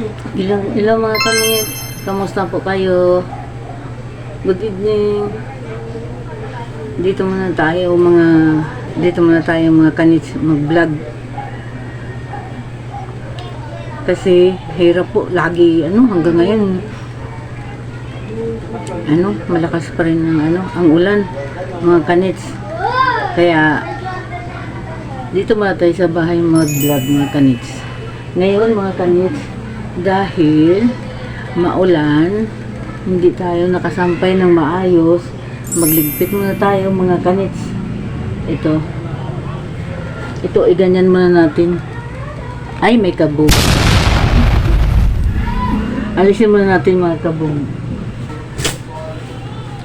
Hello mga kanit, kamusta po kayo? Good evening. Dito muna tayo mga kanits mag-vlog. Kasi hirap po lagi hanggang ngayon. Malakas pa rin ang ulan mga kanits. Kaya dito muna tayo sa bahay mag-vlog mga kanits. Ngayon mga kanits, dahil maulan, hindi tayo nakasampay ng maayos, magligpit muna tayo mga kanits. Ito iganyan muna natin. Ay, may kabog. Alisin muna natin mga kabog.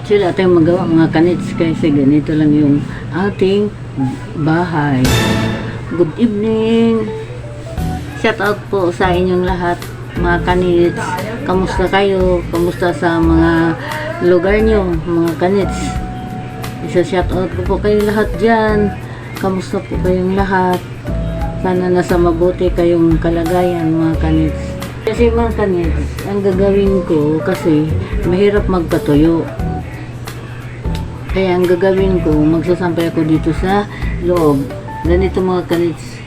Sila tayong magawa mga kanits, kasi ganito lang yung ating bahay. Good evening. Shout out po sa inyong lahat mga kanits. Kamusta kayo? Kamusta sa mga lugar nyo mga kanits? Isa-shout out po kayo lahat dyan. Kamusta po kayong lahat? Sana nasa mabuti kayong kalagayan mga kanits. Kasi mga kanits, ang gagawin ko kasi mahirap magpatuyo. Kaya ang gagawin ko, magsasampay ako dito sa loob. Ganito mga kanits.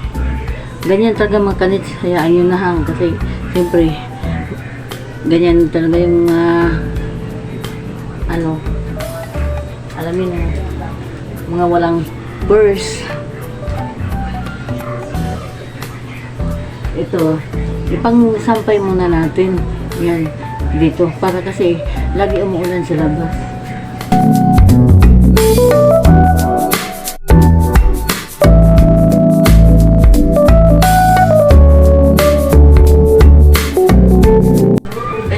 Ganyan talaga mga kanits, hayaan nyo na hang kasi siyempre ganyan talaga yung alamin mga walang burst. Ito, ipang sampay muna natin yan dito para kasi lagi umuulan sa labas.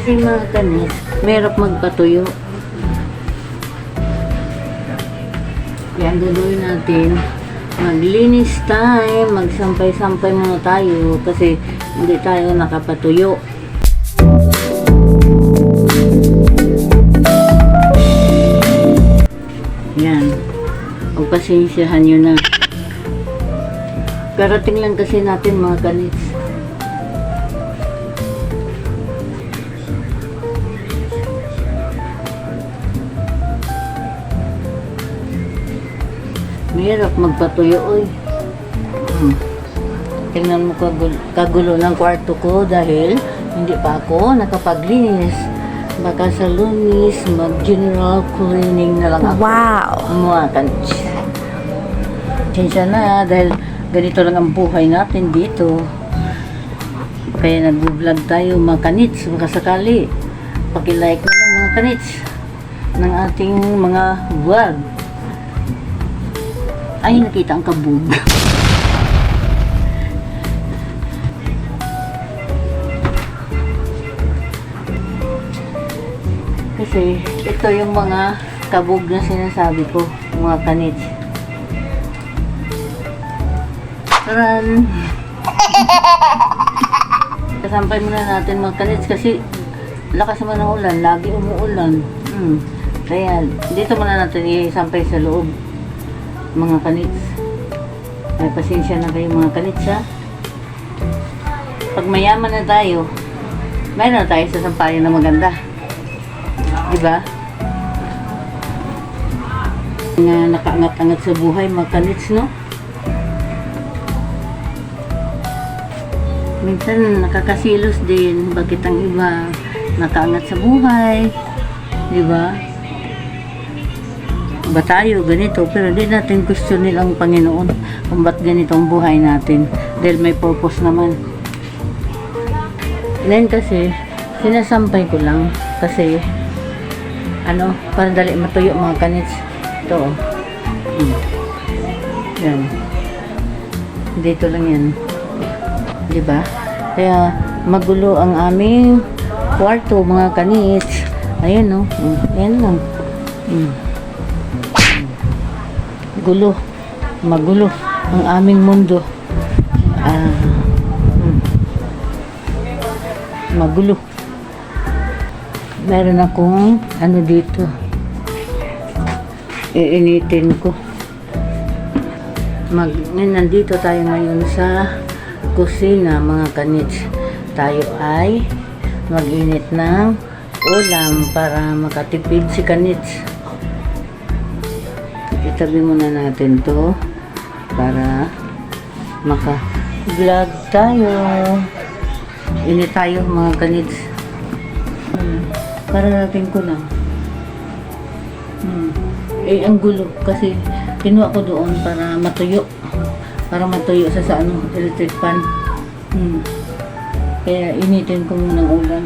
Kasi mga kanits, mahirap magpatuyo. Kaya ang gagawin natin, maglinis time, magsampay-sampay muna tayo kasi hindi tayo nakapatuyo. Yan. Pagpasensyahan nyo na. Karating lang kasi natin mga kanits. Mahirap magpatuyo, oy. Tingnan mo kagulo ng kwarto ko dahil hindi pa ako nakapaglinis. Baka sa Lunis, mag-general cleaning na lang ako. Wow! Mga kanits. Sensya na dahil ganito lang ang buhay natin dito. Kaya nag-vlog tayo mga kanits. Baka sakali, pakilike na lang mga kanits ng ating mga vlog. Ay, nakita ang kabog. Kasi ito yung mga kabog na sinasabi ko, mga kanits. Taran! Kasampay muna natin mga kanits kasi lakas naman ng ulan, lagi umuulan. Kaya dito muna natin isampay sa loob. Mga kanits, may pasensya na kayo mga kanits ha. Pag mayaman na tayo, mayroon na tayo sa sampayan na maganda, diba? Nga nakaangat-angat sa buhay mga kanits, no? Minsan nakakasilos din bakit ang iba nakaangat sa buhay, diba? Ba tayo ganito, pero di natin gusto nilang Panginoon kung ba't ganitong buhay natin dahil may purpose naman. Then kasi sinasampay ko lang kasi para dali matuyo mga kanits. Ito yan, dito lang yan, diba? Kaya magulo ang aming kwarto mga kanits. Ayan yan lang. Magulo ang aming mundo. Magulo. Meron akong dito. Iinitin ko. Nandito tayo ngayon sa kusina mga kanits. tayo ay mag-init ng ulam para makatipid si Kanits. Itabi muna natin to para maka-vlog tayo. Init tayo mga Kanits. Para natin ko lang. Ang gulo kasi kinuha ko doon para matuyo. Para matuyo sa ano, electric pan. Kaya initin ko muna ng ulam.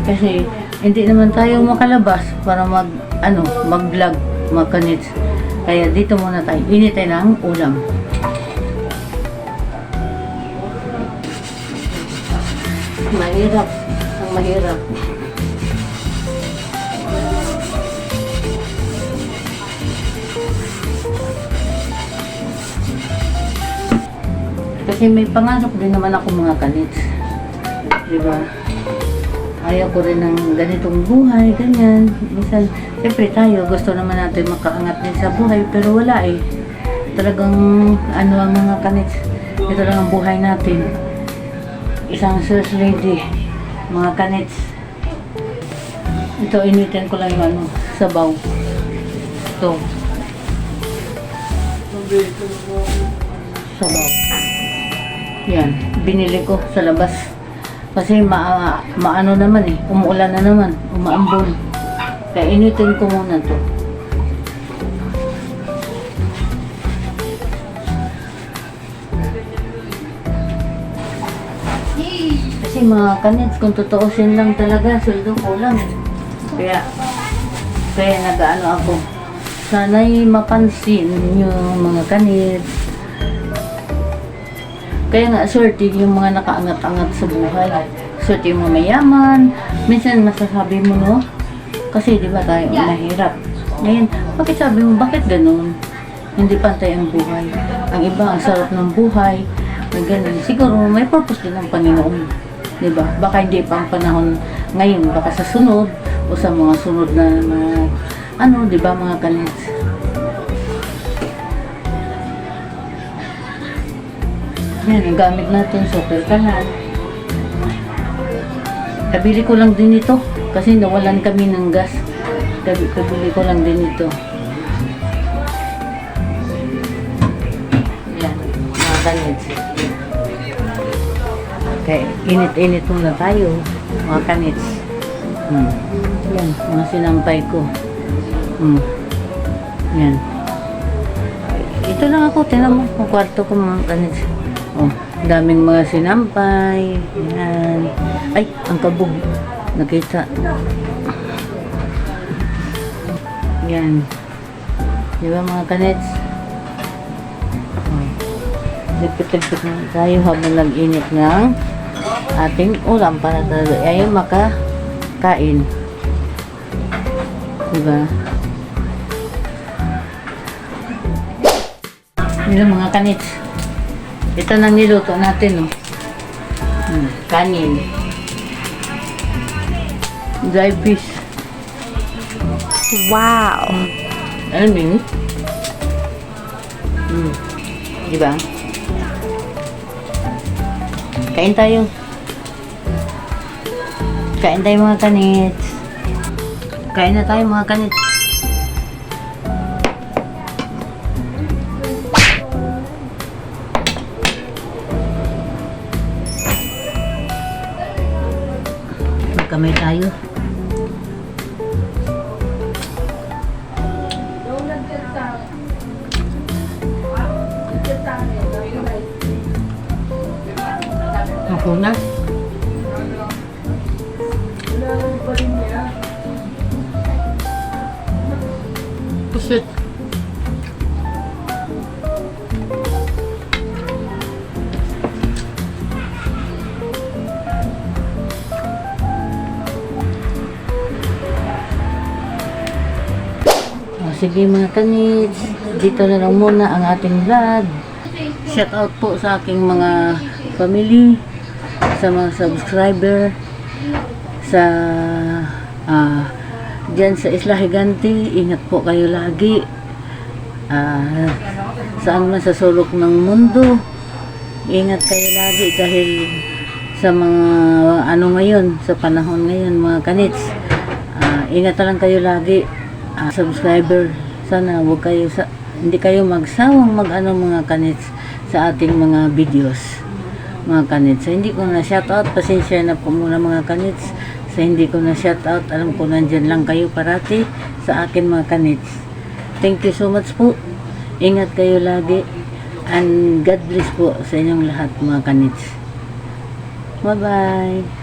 Kasi hindi naman tayo makalabas para mag-vlog mga Kanits. Kaya dito muna tayo. Initin ng ulam. Mahirap. Ang mahirap. Kasi may pangarap din naman ako mga Kanits. Diba? Ayaw ko rin ng ganitong buhay, ganyan. Minsan, siyempre tayo, gusto naman natin makaangat din sa buhay, pero wala eh. Talagang, ang mga Kanits, ito lang ang buhay natin. Isang first lady, mga Kanits. Ito, initin ko lang yung sabaw. Ito. Sabaw. Yan, binili ko sa labas. Kasi maano naman eh, umuulan na naman, umaambon. Kaya initin ko muna to. Kasi mga Kanits, kung tutuusin lang talaga, sweldo ko lang. Kaya nag-ano ako. Sana'y mapansin yung mga Kanits. Kaya nga, swerte yung mga nakaangat-angat sa buhay. Swerte yung mga mayaman. Minsan masasabi mo, no? Kasi di ba tayo mahirap. Ngayon, bakit sabi mo, bakit ganun? Hindi pantay ang buhay. Ang iba, ang sarap ng buhay. May ganun. Siguro, may purpose din ng Panginoon. Di ba? Baka hindi pa ang panahon ngayon. Baka sa sunod o sa mga sunod na di ba mga Kanits? Yan, ang gamit natin, super kalan. Kabili ko lang din ito kasi nawalan kami ng gas. Kabili ko lang din ito. Yan, mga Kanits. Okay, init-init muna tayo, mga Kanits. Yan, mga sinampay ko. Yan. Ito lang ako, tinan mo, ang kwarto ko mga Kanits. Oh, daming mga sinampay. Yan. Ay, ang kabog. Nakita. Yan. Di ba mga Kanits? Oh. Dipit-dipit na tayo habang nag-init ng ating ulam para tayo ay makakain. Diba? Yan mga Kanits. Ito nang niluto natin, oh. Kanin. Dry fish. Wow! Ano yun? Diba? Kain tayo. Kain tayo mga Kanits. Kain na tayo mga Kanits. Magkamay tayo. Ako na. Pusit. Sige mga Kanits, dito na lang muna ang ating vlog. Shout out po sa aking mga family, sa mga subscriber, sa dyan sa Isla Higante. Ingat po kayo lagi. ah, saan man sa sulok ng mundo. Ingat kayo lagi dahil sa mga ano ngayon, sa panahon ngayon mga kanits. Ingat na lang kayo lagi. Subscriber, sana hindi kayo magsawang mag-ano mga kanits sa ating mga videos. Mga kanits, hindi ko na shoutout, pasensya na po muna mga kanits. Sa hindi ko na shoutout, alam ko nandyan lang kayo parati sa akin mga kanits. Thank you so much po. Ingat kayo lagi. And God bless po sa inyong lahat mga kanits. Bye-bye.